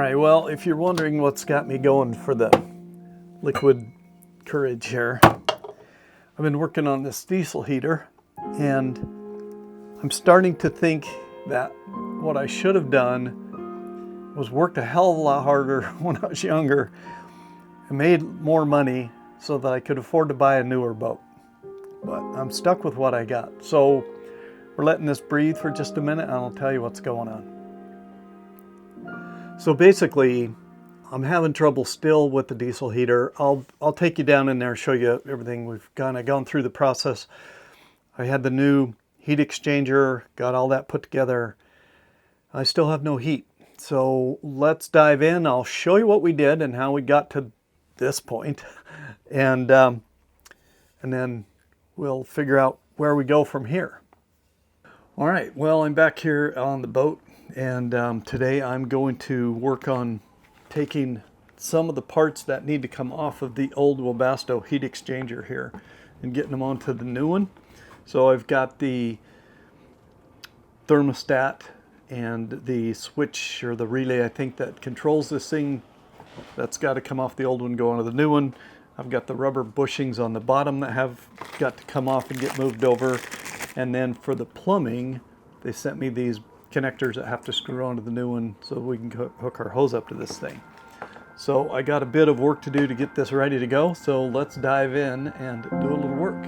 right, well, if you're wondering what's got me going for the liquid courage here, I've been working on this diesel heater, and I'm starting to think that what I should have done was worked a hell of a lot harder when I was younger and made more money so that I could afford to buy a newer boat. But I'm stuck with what I got. So we're letting this breathe for just a minute and I'll tell you what's going on. So basically, I'm having trouble still with the diesel heater. I'll take you down in there, show you everything. We've kind of gone through the process. I had the new heat exchanger, got all that put together. I still have no heat. So let's dive in. I'll show you what we did and how we got to this point. And then we'll figure out where we go from here. All right, well, I'm back here on the boat, and today I'm going to work on taking some of the parts that need to come off of the old Webasto heat exchanger here and getting them onto the new one. So I've got the thermostat and the switch, or the relay, I think, that controls this thing. That's got to come off the old one, go onto the new one. I've got the rubber bushings on the bottom that have got to come off and get moved over. And then for the plumbing, they sent me these connectors that have to screw onto the new one so we can hook our hose up to this thing. So I got a bit of work to do to get this ready to go. So let's dive in and do a little work.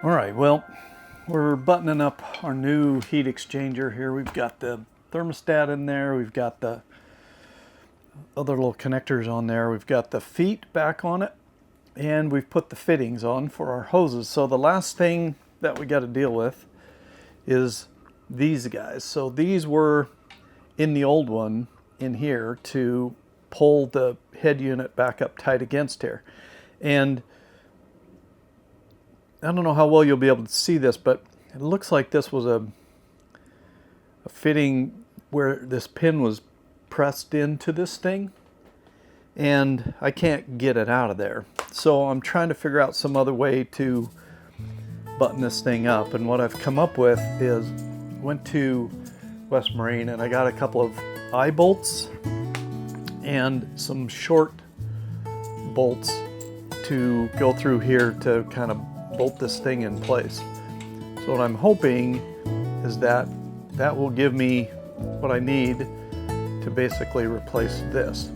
All right, well, we're buttoning up our new heat exchanger here. We've got the thermostat in there. We've got the other little connectors on there. We've got the feet back on it, and we've put the fittings on for our hoses. So the last thing that we got to deal with is these guys. So these were in the old one in here to pull the head unit back up tight against here. And I don't know how well you'll be able to see this, but it looks like this was a fitting where this pin was pressed into this thing, and I can't get it out of there. So I'm trying to figure out some other way to button this thing up, and what I've come up with is went to West Marine and I got a couple of eye bolts and some short bolts to go through here to kind of bolt this thing in place. So what I'm hoping is that that will give me what I need to basically replace this.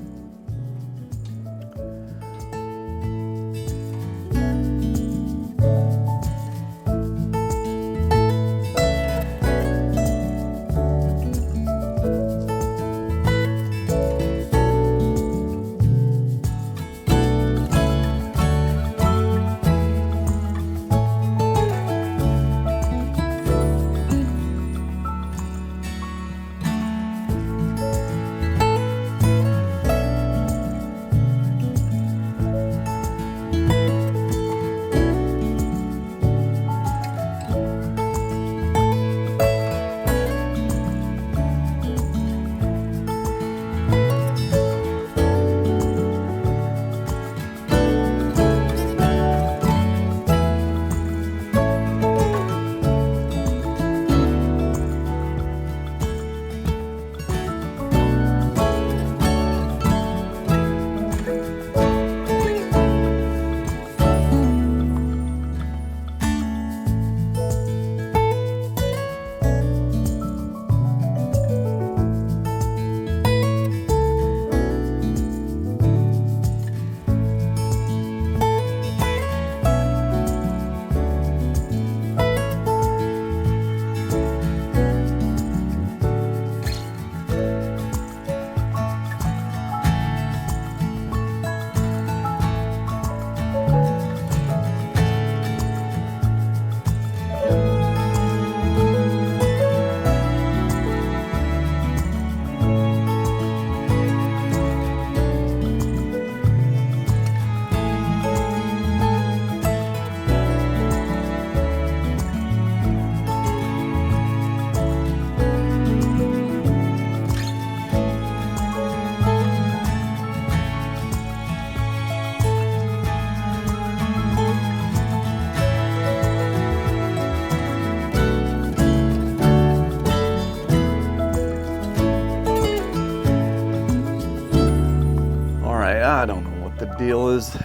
deal is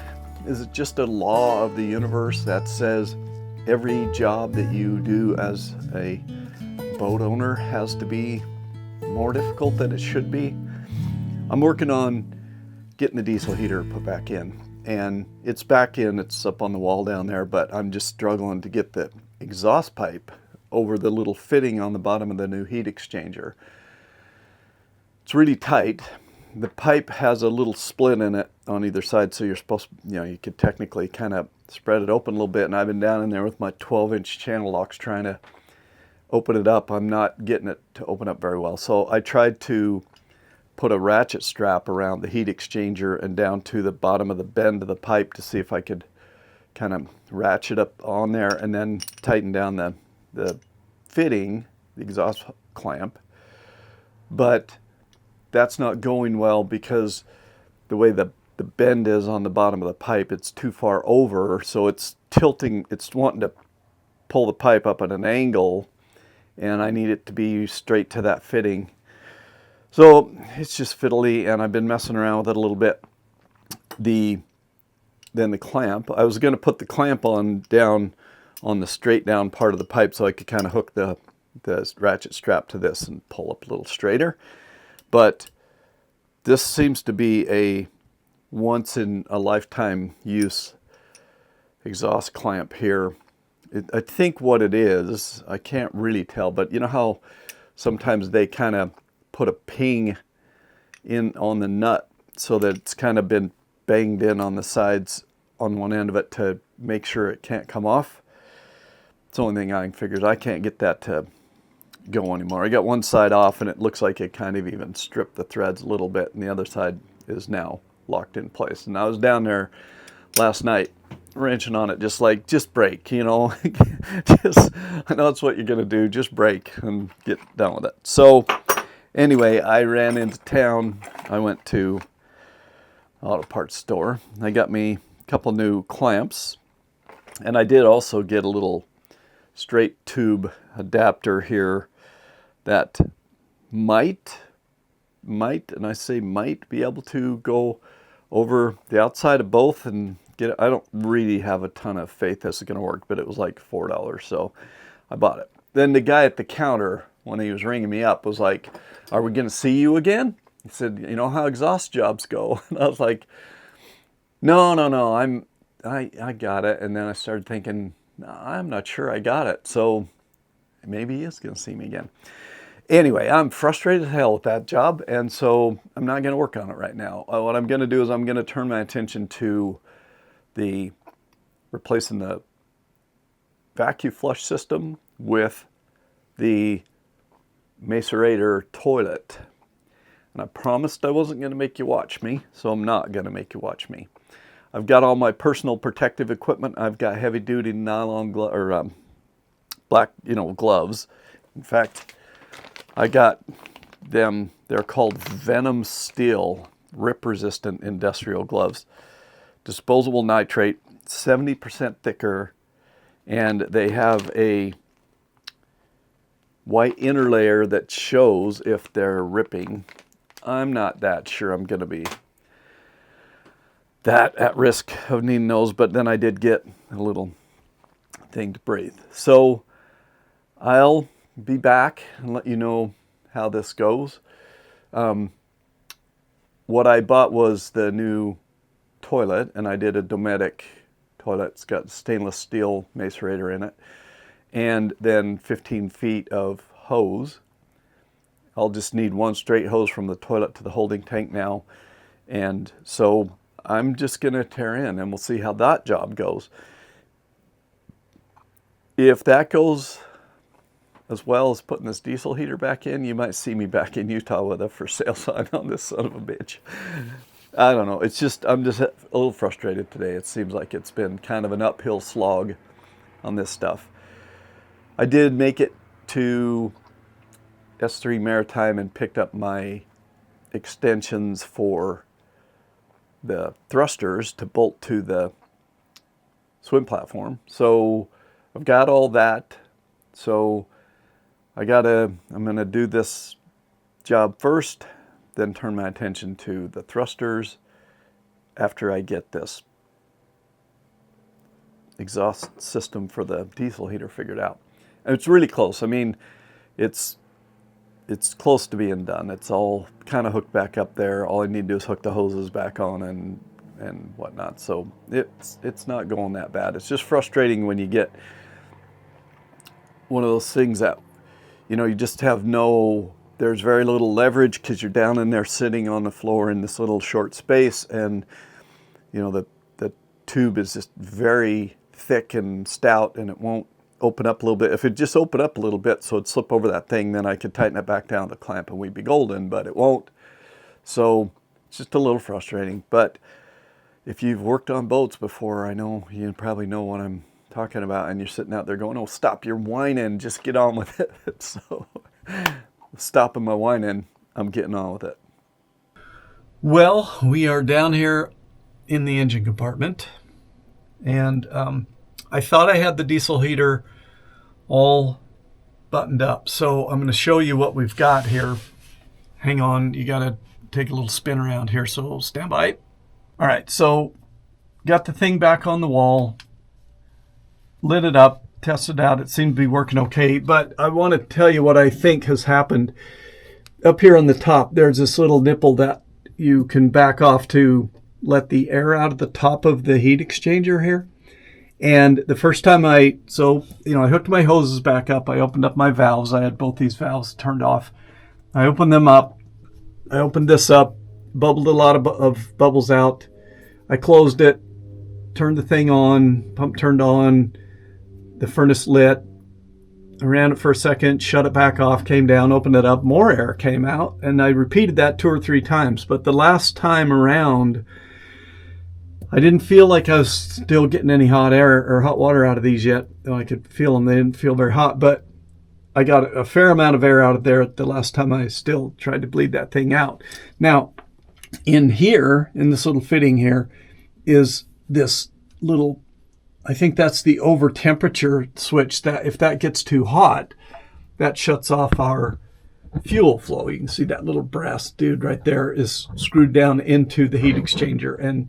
it just a law of the universe that says every job that you do as a boat owner has to be more difficult than it should be? I'm working on getting the diesel heater put back in, and it's back in, it's up on the wall down there, but I'm just struggling to get the exhaust pipe over the little fitting on the bottom of the new heat exchanger. It's really tight. The pipe has a little split in it on either side, so you're supposed to, you could technically kind of spread it open a little bit, and I've been down in there with my 12-inch channel locks trying to open it up. I'm not getting it to open up very well. So I tried to put a ratchet strap around the heat exchanger and down to the bottom of the bend of the pipe to see if I could kind of ratchet up on there and then tighten down the fitting, the exhaust clamp. But that's not going well because the way the bend is on the bottom of the pipe, it's too far over, so it's tilting, it's wanting to pull the pipe up at an angle, and I need it to be straight to that fitting. So it's just fiddly, and I've been messing around with it a little bit. Then the clamp, I was going to put the clamp on down on the straight down part of the pipe so I could kind of hook the ratchet strap to this and pull up a little straighter. But this seems to be a once in a lifetime use exhaust clamp here. I think what it is, I can't really tell, but you know how sometimes they kind of put a ping in on the nut so that it's kind of been banged in on the sides on one end of it to make sure it can't come off. It's the only thing I can figure is I can't get that to go anymore. I got one side off and it looks like it kind of even stripped the threads a little bit, and the other side is now locked in place. And I was down there last night wrenching on it, just break, I know it's what you're gonna do, just break and get done with it. So anyway, I ran into town. I went to auto parts store. I got me a couple new clamps, and I did also get a little straight tube adapter here that might, and I say might, be able to go over the outside of both and get it. I don't really have a ton of faith this is going to work, but it was like $4, so I bought it. Then the guy at the counter, when he was ringing me up, was like, "Are we going to see you again?" He said, "You know how exhaust jobs go?" And I was like, no, I got it. And then I started thinking, no, I'm not sure I got it. So maybe he is going to see me again. Anyway, I'm frustrated as hell with that job, and so I'm not going to work on it right now. What I'm going to do is I'm going to turn my attention to replacing the vacuum flush system with the macerator toilet. And I promised I wasn't going to make you watch me, so I'm not going to make you watch me. I've got all my personal protective equipment. I've got heavy-duty nylon black, gloves. In fact, I got them. They're called Venom Steel rip-resistant industrial gloves. Disposable nitrate, 70% thicker, and they have a white inner layer that shows if they're ripping. I'm not that sure I'm going to be that at risk of needing those, but then I did get a little thing to breathe. So I'll be back and let you know how this goes. What I bought was the new toilet, and I did a Dometic toilet. It's got stainless steel macerator in it, and then 15 feet of hose. I'll just need one straight hose from the toilet to the holding tank now, and so I'm just going to tear in and we'll see how that job goes. If that goes as well as putting this diesel heater back in, you might see me back in Utah with a for sale sign on this son of a bitch. I don't know. I'm just a little frustrated today. It seems like it's been kind of an uphill slog on this stuff. I did make it to S3 Maritime and picked up my extensions for the thrusters to bolt to the swim platform. So I've got all that. So I'm gonna do this job first, then turn my attention to the thrusters after I get this exhaust system for the diesel heater figured out. And it's really close. I mean, it's close to being done. It's all kind of hooked back up there. All I need to do is hook the hoses back on and whatnot. So it's not going that bad. It's just frustrating when you get one of those things that, you know, you just have there's very little leverage because you're down in there sitting on the floor in this little short space, and you know the tube is just very thick and stout, and it won't open up a little bit. If it just opened up a little bit so it'd slip over that thing, then I could tighten it back down to the clamp and we'd be golden, but it won't. So it's just a little frustrating. But if you've worked on boats before, I know you probably know what I'm talking about, and you're sitting out there going, oh, stop your whining, just get on with it. So stopping my whining, I'm getting on with it. Well, we are down here in the engine compartment, and I thought I had the diesel heater all buttoned up. So I'm going to show you what we've got here. Hang on, you got to take a little spin around here, so stand by. All right, so got the thing back on the wall, lit it up, tested out. It seemed to be working okay, but I want to tell you what I think has happened. Up here on the top, there's this little nipple that you can back off to let the air out of the top of the heat exchanger here. And the first time I hooked my hoses back up, I opened up my valves. I had both these valves turned off. I opened them up. I opened this up, bubbled a lot of bubbles out. I closed it, turned the thing on, pump turned on, the furnace lit. I ran it for a second, shut it back off, came down, opened it up, more air came out, and I repeated that 2 or 3 times. But the last time around, I didn't feel like I was still getting any hot air or hot water out of these yet. I could feel them. They didn't feel very hot, but I got a fair amount of air out of there the last time I still tried to bleed that thing out. Now, in here, in this little fitting here, is this little, I think that's the over temperature switch that if that gets too hot, that shuts off our fuel flow. You can see that little brass dude right there is screwed down into the heat exchanger. And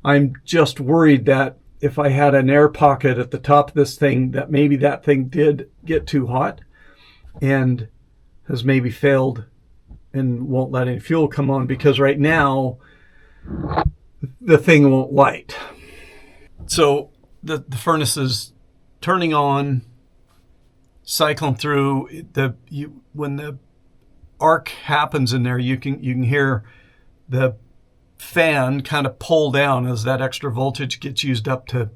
I'm just worried that if I had an air pocket at the top of this thing, that maybe that thing did get too hot and has maybe failed and won't let any fuel come on, because right now the thing won't light. So the furnace is turning on, cycling through. When the arc happens in there, you can hear the fan kind of pull down as that extra voltage gets used up to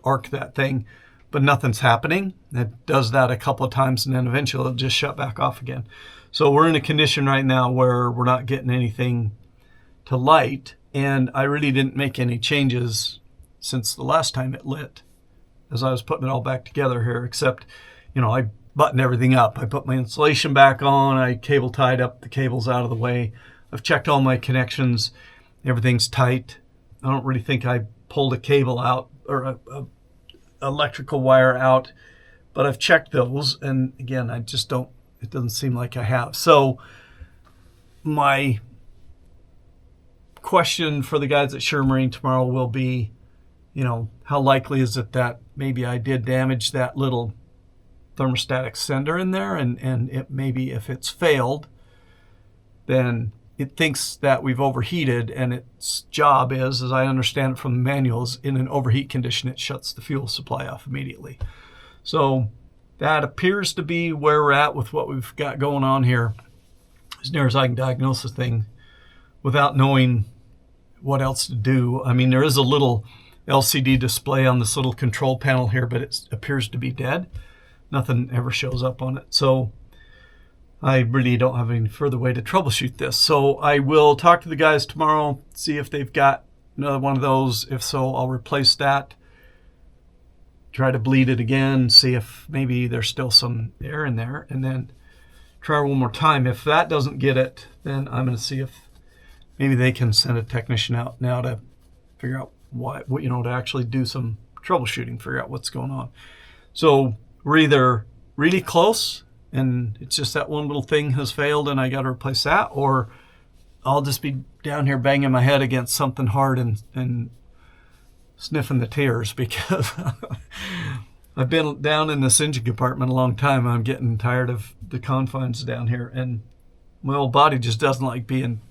arc that thing, but nothing's happening. It does that a couple of times, and then eventually it'll just shut back off again. So we're in a condition right now where we're not getting anything to light, and I really didn't make any changes since the last time it lit as I was putting it all back together here, except, I buttoned everything up. I put my insulation back on, I cable tied up the cables out of the way. I've checked all my connections. Everything's tight. I don't really think I pulled a cable out or a electrical wire out, but I've checked those. And again, it doesn't seem like I have. So my question for the guys at Sure Marine tomorrow will be, how likely is it that maybe I did damage that little thermostatic sender in there, and maybe if it's failed, then it thinks that we've overheated, and its job is, as I understand it from the manuals, in an overheat condition, it shuts the fuel supply off immediately. So that appears to be where we're at with what we've got going on here, as near as I can diagnose the thing without knowing what else to do. I mean, there is a little LCD display on this little control panel here, but it appears to be dead. Nothing ever shows up on it. So I really don't have any further way to troubleshoot this. So I will talk to the guys tomorrow, see if they've got another one of those. If so, I'll replace that, try to bleed it again, see if maybe there's still some air in there, and then try one more time. If that doesn't get it, then I'm going to see if maybe they can send a technician out now to figure out what to actually do some troubleshooting, figure out what's going on. So we're either really close and it's just that one little thing has failed and I got to replace that, or I'll just be down here banging my head against something hard and sniffing the tears because I've been down in this engine compartment a long time. I'm getting tired of the confines down here, and my old body just doesn't like being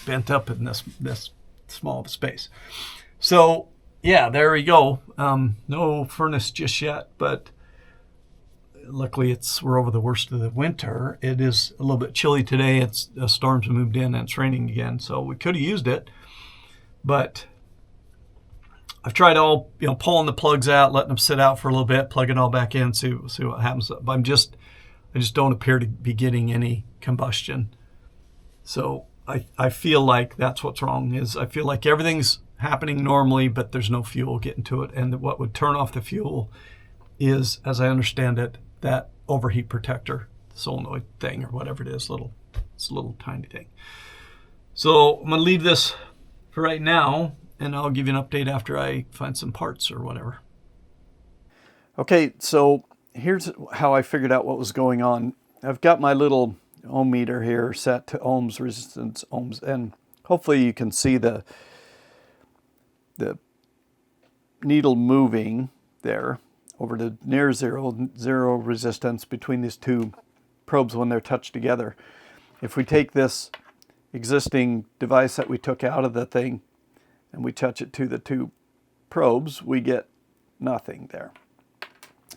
bent up in this small of a space. So yeah, there we go. No furnace just yet, but luckily we're over the worst of the winter. It is a little bit chilly today. The storms have moved in and it's raining again, so we could have used it, but I've tried pulling the plugs out, letting them sit out for a little bit, plug it all back in, see what happens. But I just don't appear to be getting any combustion. So I feel like that's what's wrong. I feel like everything's happening normally, but there's no fuel getting to it. And what would turn off the fuel is, as I understand it, that overheat protector, solenoid thing or whatever it is. It's a little tiny thing. So I'm gonna leave this for right now, and I'll give you an update after I find some parts or whatever. Okay, so here's how I figured out what was going on. I've got my little ohm meter here set to ohms, resistance ohms, and hopefully you can see the needle moving there over to near zero resistance between these two probes when they're touched together. If we take this existing device that we took out of the thing and we touch it to the two probes, we get nothing there.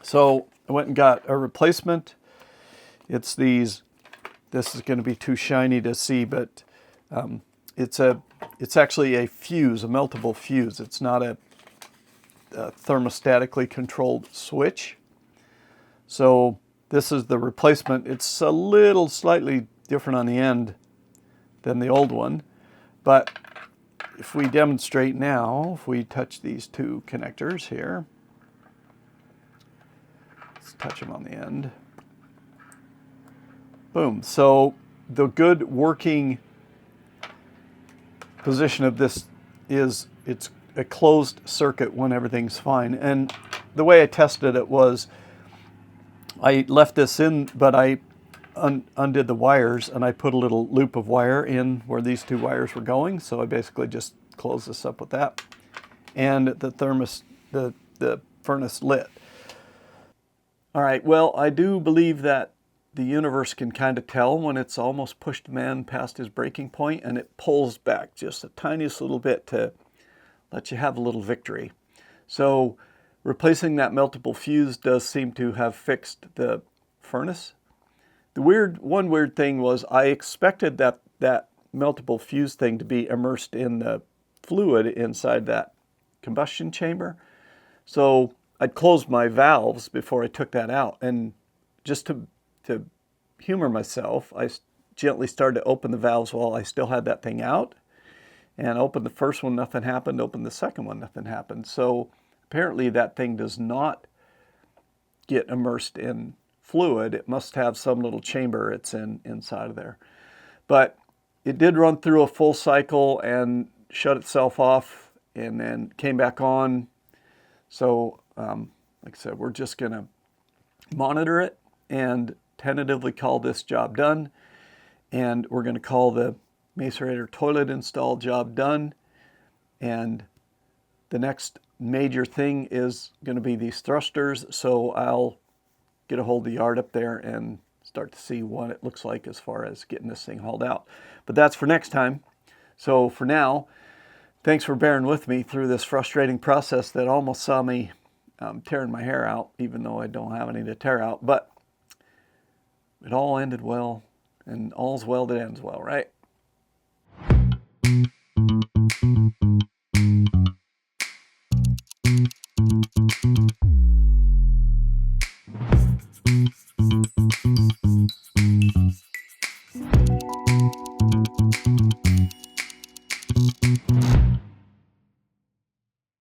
So I went and got a replacement. It's these. This is going to be too shiny to see, but it's actually a fuse, a meltable fuse. It's not a thermostatically controlled switch. So this is the replacement. It's a little slightly different on the end than the old one, but if we demonstrate now, if we touch these two connectors here, let's touch them on the end. Boom. So the good working position of this is it's a closed circuit when everything's fine. And the way I tested it was I left this in, but I undid the wires and I put a little loop of wire in where these two wires were going. So I basically just closed this up with that. And the furnace lit. All right, well, I do believe that the universe can kind of tell when it's almost pushed man past his breaking point, and it pulls back just the tiniest little bit to let you have a little victory. So replacing that meltable fuse does seem to have fixed the furnace. One weird thing was I expected that meltable fuse thing to be immersed in the fluid inside that combustion chamber. So I'd closed my valves before I took that out, and just to humor myself, I gently started to open the valves while I still had that thing out. And opened the first one, nothing happened. Opened the second one, nothing happened. So apparently that thing does not get immersed in fluid. It must have some little chamber it's inside of there. But it did run through a full cycle and shut itself off and then came back on. So like I said, we're just going to monitor it and tentatively call this job done. And we're going to call the macerator toilet install job done. And the next major thing is going to be these thrusters. So I'll get a hold of the yard up there and start to see what it looks like as far as getting this thing hauled out. But that's for next time. So for now, thanks for bearing with me through this frustrating process that almost saw me tearing my hair out, even though I don't have any to tear out. But it all ended well, and all's well that ends well, right?